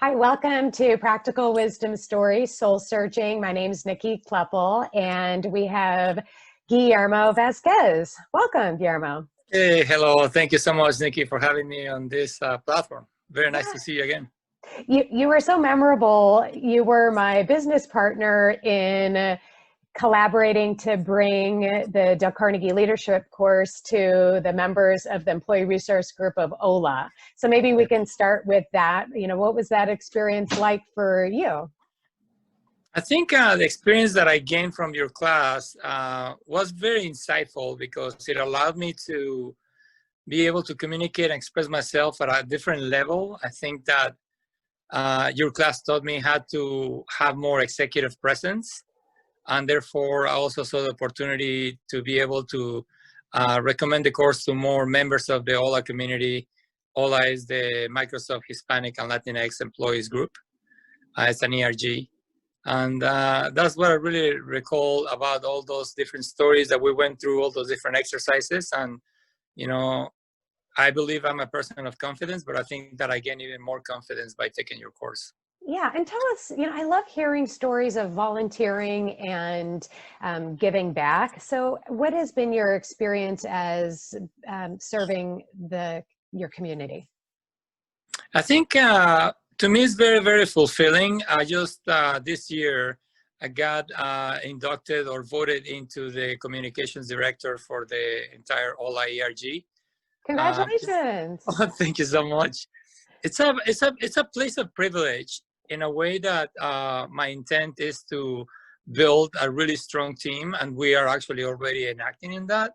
Hi, welcome to Practical Wisdom Stories, Soul Searching. My name is Nikki Kleppel, and we have Guillermo Vazquez. Welcome, Guillermo. Hey, hello. Thank you so much, Nikki, for having me on this platform. Very nice to see you again. You were so memorable. You were my business partner in collaborating to bring the Dale Carnegie Leadership course to the members of the Employee Resource Group of OLA. So maybe we can start with that. What was that experience like for you? I think the experience that I gained from your class was very insightful because it allowed me to be able to communicate and express myself at a different level. I think that your class taught me how to have more executive presence. And therefore, I also saw the opportunity to be able to recommend the course to more members of the OLA community. OLA is the Microsoft Hispanic and Latinx Employees Group. It's an ERG. And that's what I really recall about all those different stories that we went through, all those different exercises. And, I believe I'm a person of confidence, but I think that I gain even more confidence by taking your course. Yeah, and tell us, I love hearing stories of volunteering and giving back. So what has been your experience as serving your community? I think to me it's very, very fulfilling. I just this year, I got inducted or voted into the communications director for the entire OLA ERG. Congratulations. Thank you so much. It's a place of privilege in a way that my intent is to build a really strong team, and we are actually already enacting in that,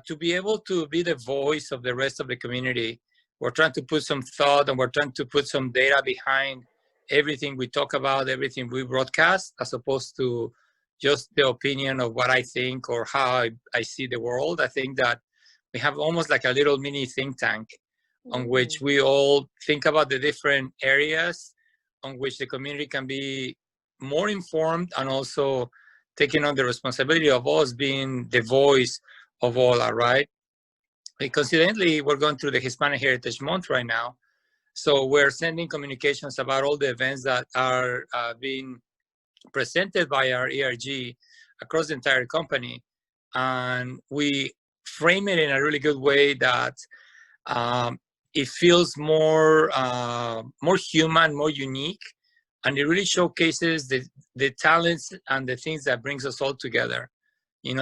to be able to be the voice of the rest of the community. We're trying to put some thought and we're trying to put some data behind everything we talk about, everything we broadcast, as opposed to just the opinion of what I think or how I see the world. I think that we have almost like a little mini think tank on which we all think about the different areas on which the community can be more informed, and also taking on the responsibility of us being the voice of OLA, right? Coincidentally, we're going through the Hispanic Heritage Month right now. So we're sending communications about all the events that are being presented by our ERG across the entire company. And we frame it in a really good way that it feels more human, more unique, and it really showcases the talents and the things that brings us all together,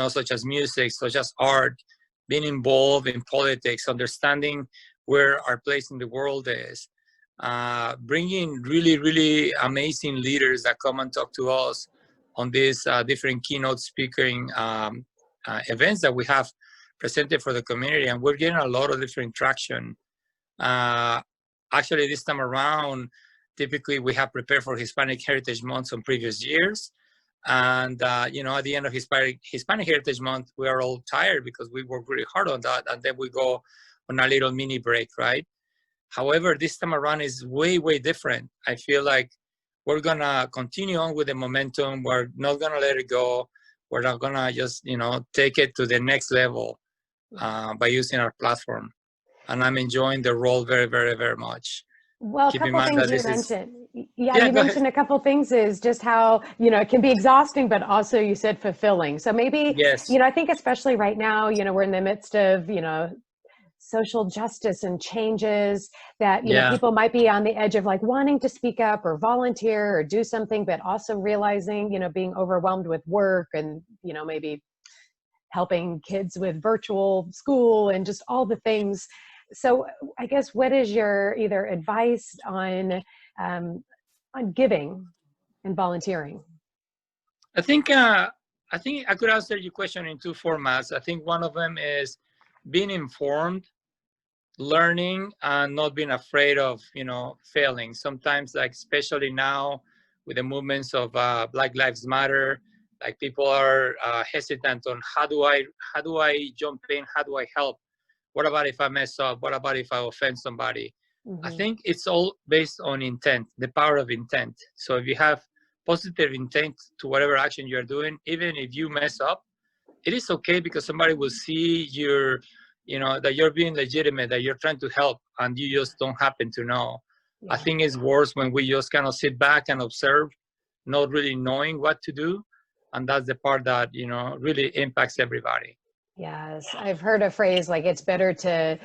such as music, such as art, being involved in politics, understanding where our place in the world is, bringing really, really amazing leaders that come and talk to us on these different keynote speaking events that we have presented for the community, and we're getting a lot of different traction. Actually, this time around, typically we have prepared for Hispanic Heritage Month on previous years. And, at the end of Hispanic Heritage Month, we are all tired because we work really hard on that. And then we go on a little mini break, right? However, this time around is way, way different. I feel like we're going to continue on with the momentum. We're not going to let it go. We're not going to just, take it to the next level by using our platform. And I'm enjoying the role very, very, very much. Well, a couple things you mentioned. You mentioned a couple things is just how, it can be exhausting, but also you said fulfilling. So maybe, yes. I think especially right now, we're in the midst of, social justice and changes that, people might be on the edge of like wanting to speak up or volunteer or do something, but also realizing, being overwhelmed with work and, maybe helping kids with virtual school and just all the things. So I guess what is your either advice on giving and volunteering? I think I could answer your question in two formats. I think one of them is being informed, learning, and not being afraid of failing. Sometimes, like especially now with the movements of Black Lives Matter, like people are hesitant on how do I jump in, how do I help. What about if I mess up? What about if I offend somebody? Mm-hmm. I think it's all based on intent, the power of intent. So if you have positive intent to whatever action you're doing, even if you mess up, it is okay because somebody will see that you're being legitimate, that you're trying to help, and you just don't happen to know. I think it's worse when we just kind of sit back and observe, not really knowing what to do. And that's the part that, you know, really impacts everybody. Yes, I've heard a phrase like it's better to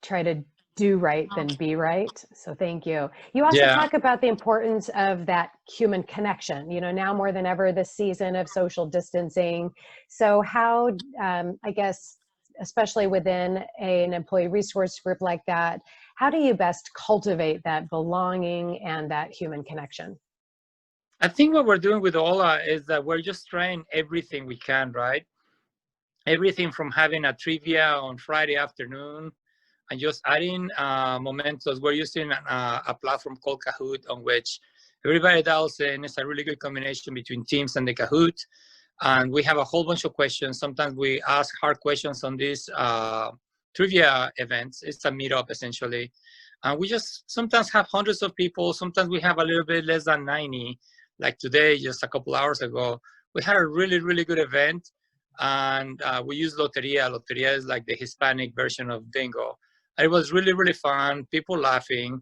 try to do right than be right. So thank you. You also talk about the importance of that human connection, you know, now more than ever this season of social distancing. So how, I guess, especially within an employee resource group like that, how do you best cultivate that belonging and that human connection? I think what we're doing with Ola is that we're just trying everything we can, right? Everything from having a trivia on Friday afternoon and just adding mementos. We're using a platform called Cahoot, on which everybody dials in. It's a really good combination between Teams and the Cahoot. And we have a whole bunch of questions. Sometimes we ask hard questions on these trivia events. It's a meetup, essentially. And we just sometimes have hundreds of people. Sometimes we have a little bit less than 90. Like today, just a couple hours ago, we had a really, really good event. And we use Loteria. Loteria is like the Hispanic version of bingo. It was really, really fun, people laughing.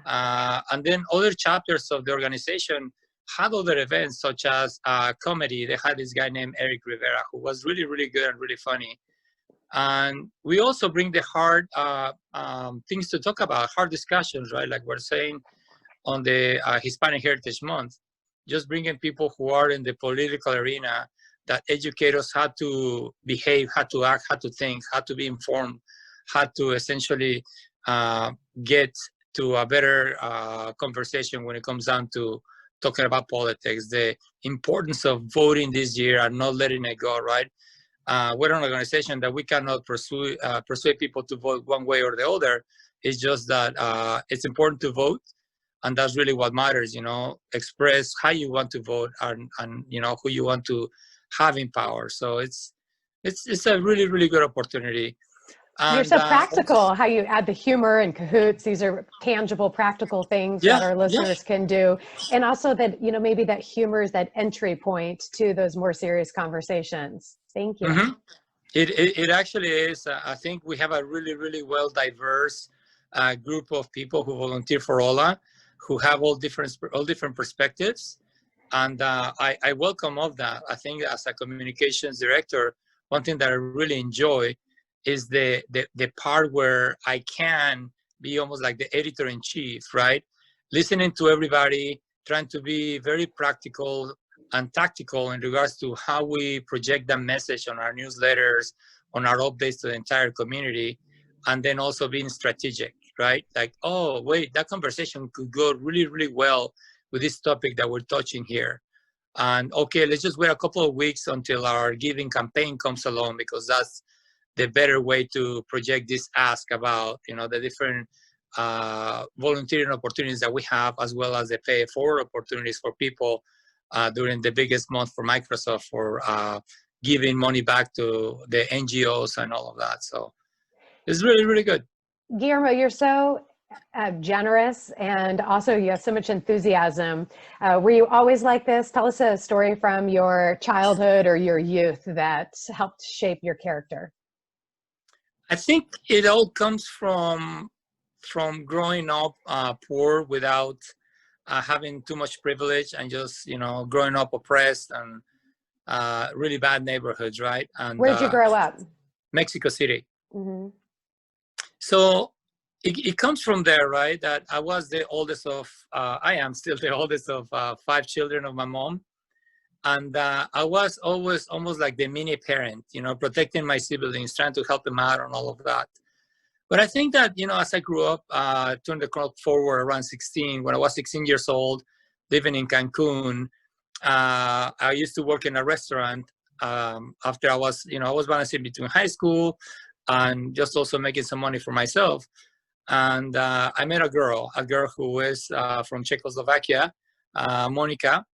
And then other chapters of the organization had other events, such as comedy. They had this guy named Eric Rivera, who was really, really good and really funny. And we also bring the hard things to talk about, hard discussions, right? Like we're saying on the Hispanic Heritage Month, just bringing people who are in the political arena that educate us how to behave, how to act, how to think, how to be informed, how to essentially get to a better conversation when it comes down to talking about politics, the importance of voting this year and not letting it go, right? We're an organization that we cannot persuade people to vote one way or the other. It's just that it's important to vote, and that's really what matters, you know, express how you want to vote and you know, who you want to have in power. So it's a really, really good opportunity. And, you're so practical, how you add the humor and Cahoots. These are tangible, practical things that our listeners can do. And also that, you know, maybe that humor is that entry point to those more serious conversations. Thank you. Mm-hmm. It actually is. I think we have a really, really well diverse group of people who volunteer for Ola, who have all different perspectives. And I welcome all that. I think as a communications director, one thing that I really enjoy is the part where I can be almost like the editor-in-chief, right? Listening to everybody, trying to be very practical and tactical in regards to how we project that message on our newsletters, on our updates to the entire community, and then also being strategic, right? Like, oh, wait, that conversation could go really, really well with this topic that we're touching here. And okay, let's just wait a couple of weeks until our giving campaign comes along, because that's the better way to project this ask about, you know, the different volunteering opportunities that we have, as well as the pay it forward opportunities for people during the biggest month for Microsoft for giving money back to the NGOs and all of that. So it's really, really good. Guillermo, you're so generous, and also you have so much enthusiasm. Were you always like this? Tell us a story from your childhood or your youth that helped shape your character. I think it all comes from growing up poor without having too much privilege, and just, you know, growing up oppressed and really bad neighborhoods, right? And where did you grow up? Mexico City. Mm-hmm. So it comes from there, right? That I was the oldest of, I am still the oldest of 5 children of my mom. And I was always almost like the mini parent, you know, protecting my siblings, trying to help them out on all of that. But I think that, you know, as I grew up, turned the clock forward around 16, when I was 16 years old, living in Cancun, I used to work in a restaurant after I was, you know, I was balancing between high school and just also making some money for myself. And I met a girl who is from Czechoslovakia, Monica.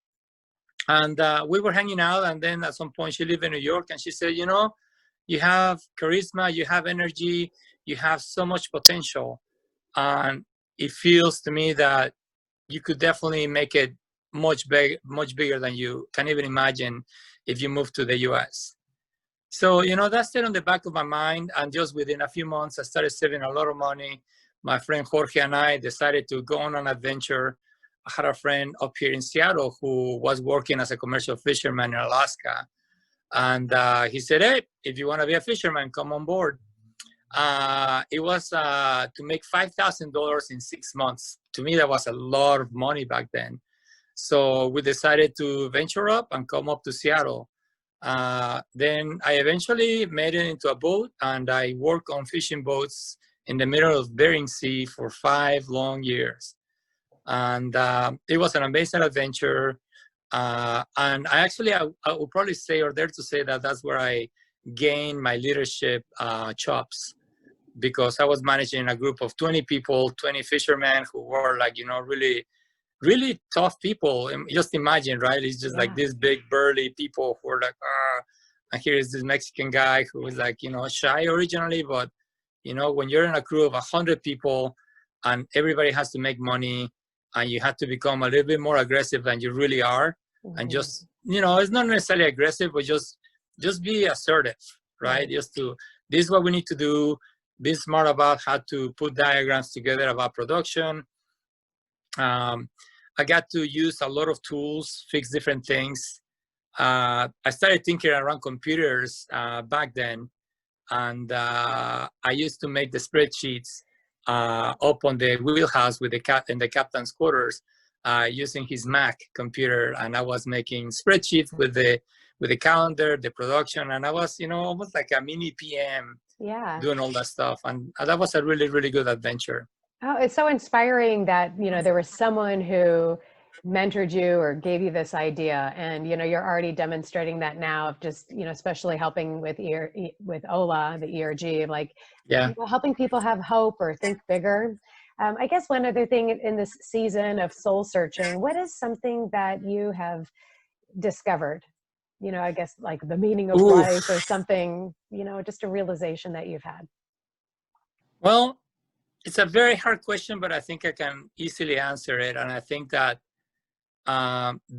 And we were hanging out, and then at some point she lived in New York, and she said, you know, you have charisma, you have energy, you have so much potential. And it feels to me that you could definitely make it much bigger than you can even imagine if you move to the US. So, you know, that stayed on the back of my mind. And just within a few months, I started saving a lot of money, my friend Jorge and I decided to go on an adventure. I had a friend up here in Seattle who was working as a commercial fisherman in Alaska. And he said, hey, if you want to be a fisherman, come on board. It was to make $5,000 in 6 months. To me, that was a lot of money back then. So we decided to venture up and come up to Seattle. Then I eventually made it into a boat, and I worked on fishing boats in the middle of Bering Sea for 5 long years. And it was an amazing adventure. And I would probably say, or dare to say, that that's where I gained my leadership chops, because I was managing a group of 20 people, 20 fishermen who were like, really, really tough people. And just imagine, right? It's just like these big burly people who are like, and here is this Mexican guy who was like, shy originally, but when you're in a crew of 100 people and everybody has to make money, and you have to become a little bit more aggressive than you really are, and just, it's not necessarily aggressive, but just be assertive, right? Just to, this is what we need to do, be smart about how to put diagrams together about production. I got to use a lot of tools, fix different things. I started thinking around computers back then, and I used to make the spreadsheets up on the wheelhouse with in the captain's quarters using his Mac computer, and I was making spreadsheets with the calendar, the production, and I was, almost like a mini PM doing all that stuff, and that was a really, really good adventure. Oh, it's so inspiring that, there was someone who mentored you or gave you this idea, and, you're already demonstrating that now of just, especially helping with OLA, the ERG, like helping people have hope or think bigger. I guess one other thing in this season of soul searching, what is something that you have discovered? I guess like the meaning of life or something, just a realization that you've had. Well, it's a very hard question, but I think I can easily answer it. And I think that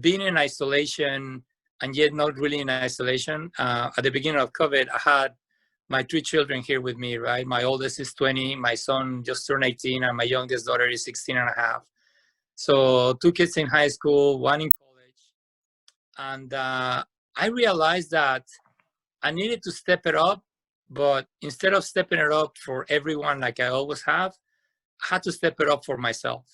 being in isolation and yet not really in isolation, at the beginning of COVID, I had my 3 children here with me, right? My oldest is 20, my son just turned 18, and my youngest daughter is 16 and a half. So 2 kids in high school, 1 in college. And I realized that I needed to step it up, but instead of stepping it up for everyone like I always have, I had to step it up for myself.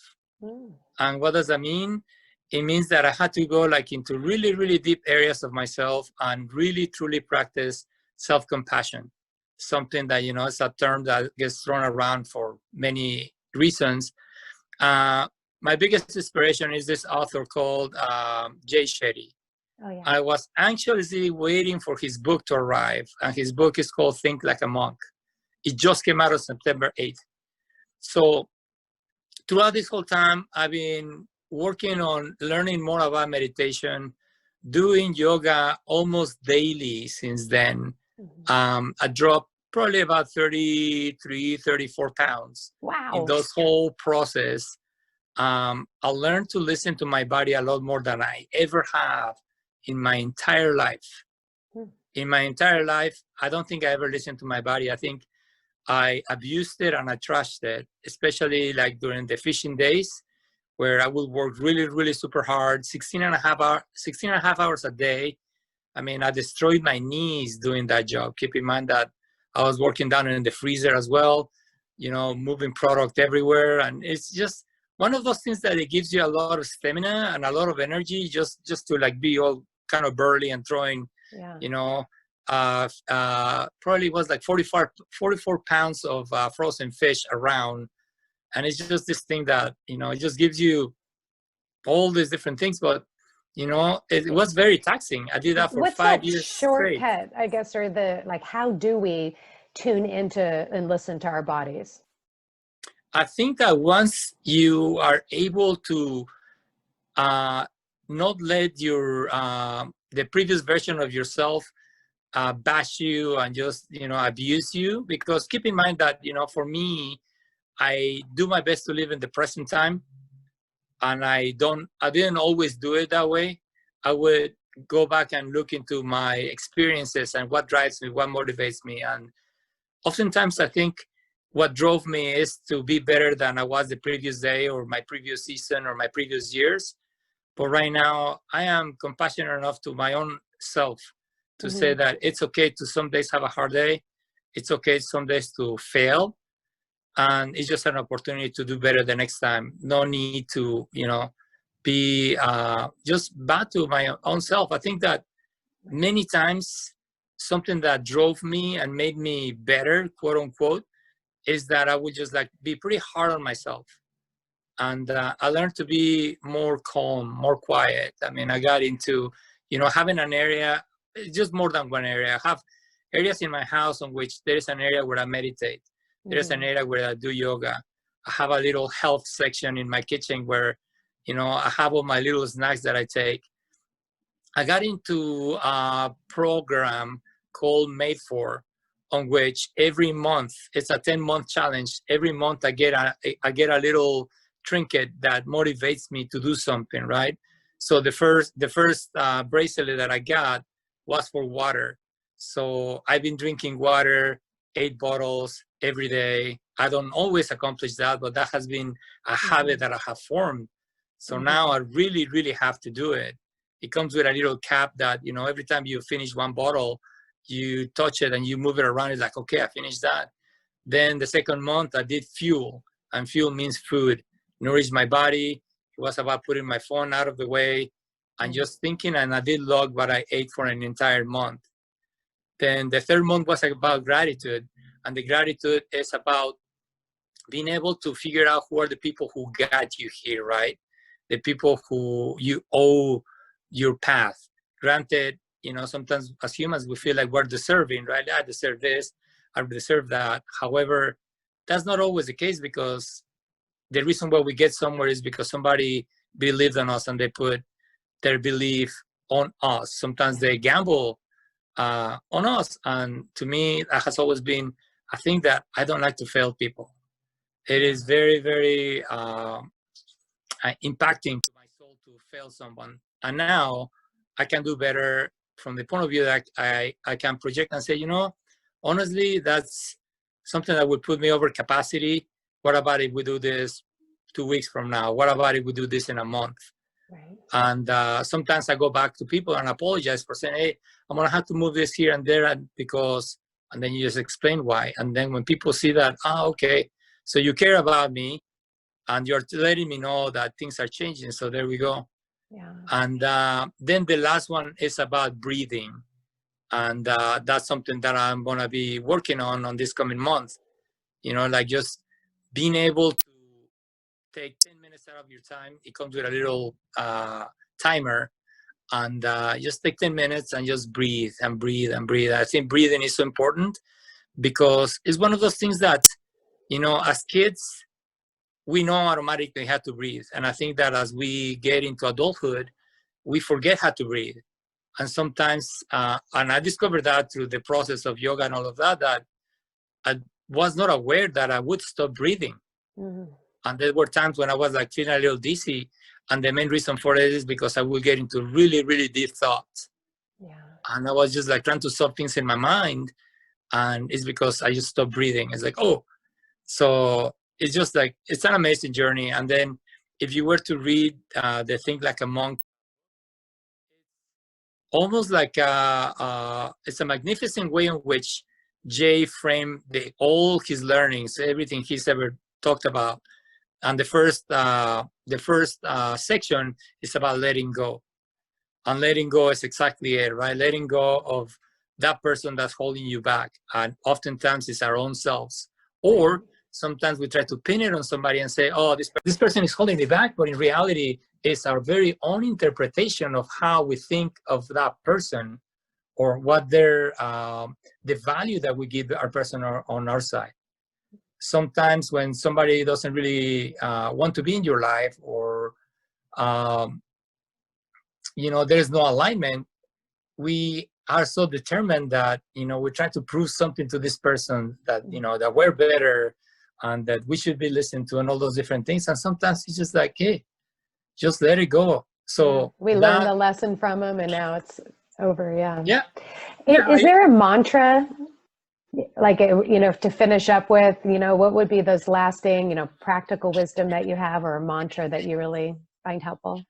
And what does that mean? It means that I had to go like into really, really deep areas of myself and really, truly practice self-compassion. Something that, is a term that gets thrown around for many reasons. My biggest inspiration is this author called Jay Shetty. I was anxiously waiting for his book to arrive, and his book is called Think Like a Monk. It just came out on September 8th. So throughout this whole time, I've been working on learning more about meditation, doing yoga almost daily since then. I dropped probably about 33, 34 pounds in this whole process. I learned to listen to my body a lot more than I ever have in my entire life. In my entire life, I don't think I ever listened to my body. I think I abused it and I trashed it, especially like during the fishing days, where I would work really, really super hard, 16 and a half hours a day. I mean, I destroyed my knees doing that job. Keep in mind that I was working down in the freezer as well, moving product everywhere. And it's just one of those things that it gives you a lot of stamina and a lot of energy just to like be all kind of burly and throwing, probably was like 44 pounds of frozen fish around. And it's just this thing that, it just gives you all these different things. But, it was very taxing. I did that for 5 years straight. Shortcut, I guess, or how do we tune into and listen to our bodies? I think that once you are able to not let your the previous version of yourself bash you and just abuse you, because keep in mind that for me, I do my best to live in the present time, and I didn't always do it that way. I would go back and look into my experiences and what drives me, what motivates me, and oftentimes I think what drove me is to be better than I was the previous day or my previous season or my previous years. But right now, I am compassionate enough to my own self to say that it's okay to some days have a hard day. It's okay some days to fail. And it's just an opportunity to do better the next time. No need to, be just bad to my own self. I think that many times something that drove me and made me better, quote unquote, is that I would just like be pretty hard on myself. And I learned to be more calm, more quiet. I mean, I got into, having an area, just more than one area. I have areas in my house on which there is an area where I meditate. There's an area where I do yoga. I have a little health section in my kitchen where, I have all my little snacks that I take. I got into a program called Made For, on which every month, it's a 10-month challenge. Every month I get a little trinket that motivates me to do something, right? So the first bracelet that I got was for water. So I've been drinking water, 8 bottles every day. I don't always accomplish that, but that has been a habit that I have formed. So now I really, really have to do it. It comes with a little cap that, every time you finish one bottle, you touch it and you move it around. It's like, okay, I finished that. Then the second month I did fuel, and fuel means food, nourish my body. It was about putting my phone out of the way and just thinking, and I did log what I ate for an entire month. Then the third month was about gratitude, and the gratitude is about being able to figure out who are the people who got you here, right? The people who you owe your path. Granted, sometimes as humans, we feel like we're deserving, right? I deserve this, I deserve that. However, that's not always the case, because the reason why we get somewhere is because somebody believed in us and they put their belief on us. Sometimes they gamble on us. And to me, that has always been, I think that I don't like to fail people. It is very, very impacting to my soul to fail someone. And now I can do better from the point of view that I can project and say, honestly, that's something that would put me over capacity. What about if we do this 2 weeks from now? What about if we do this in a month? Right. And sometimes I go back to people and apologize for saying, hey, I'm going to have to move this here and there because, and then you just explain why. And then when people see that, okay, so you care about me and you're letting me know that things are changing. So there we go. Yeah. And then the last one is about breathing. And that's something that I'm going to be working on this coming month. Like just being able to take 10 minutes out of your time. It comes with a little timer. And just take 10 minutes and just breathe and breathe and breathe. I think breathing is so important because it's one of those things that, as kids, we know automatically how to breathe. And I think that as we get into adulthood, we forget how to breathe. And sometimes, and I discovered that through the process of yoga and all of that, that I was not aware that I would stop breathing. Mm-hmm. And there were times when I was like feeling a little dizzy. And the main reason for it is because I would get into really, really deep thoughts. Yeah. And I was just like trying to stop things in my mind. And it's because I just stopped breathing. It's like, so it's just like, it's an amazing journey. And then if you were to read the Think Like a Monk, almost like it's a magnificent way in which Jay framed all his learnings, everything he's ever talked about. And the first section is about letting go. And letting go is exactly it, right? Letting go of that person that's holding you back. And oftentimes it's our own selves. Or sometimes we try to pin it on somebody and say, this person is holding me back. But in reality, it's our very own interpretation of how we think of that person or what the value that we give our person on our side. Sometimes when somebody doesn't really want to be in your life or, there's no alignment, we are so determined that, we try to prove something to this person that, that we're better and that we should be listened to and all those different things. And sometimes it's just like, hey, just let it go. So we learned the lesson from them and now it's over. Yeah. Yeah. Is there a mantra Like, to finish up with, what would be those lasting, practical wisdom that you have, or a mantra that you really find helpful?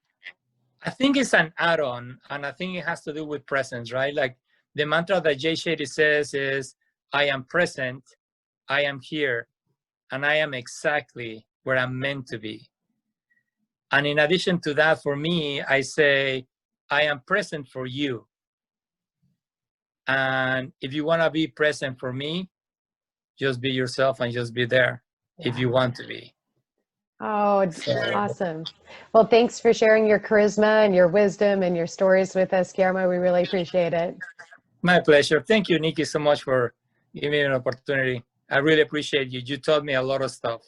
I think it's an add-on, and I think it has to do with presence, right? Like the mantra that Jay Shetty says is, I am present, I am here, and I am exactly where I'm meant to be. And in addition to that, for me, I say, I am present for you. And if you want to be present for me, just be yourself and just be there if you want to be. Oh, awesome. Well, thanks for sharing your charisma and your wisdom and your stories with us, Guillermo. We really appreciate it. My pleasure. Thank you, Nikki, so much for giving me an opportunity. I really appreciate you. You taught me a lot of stuff.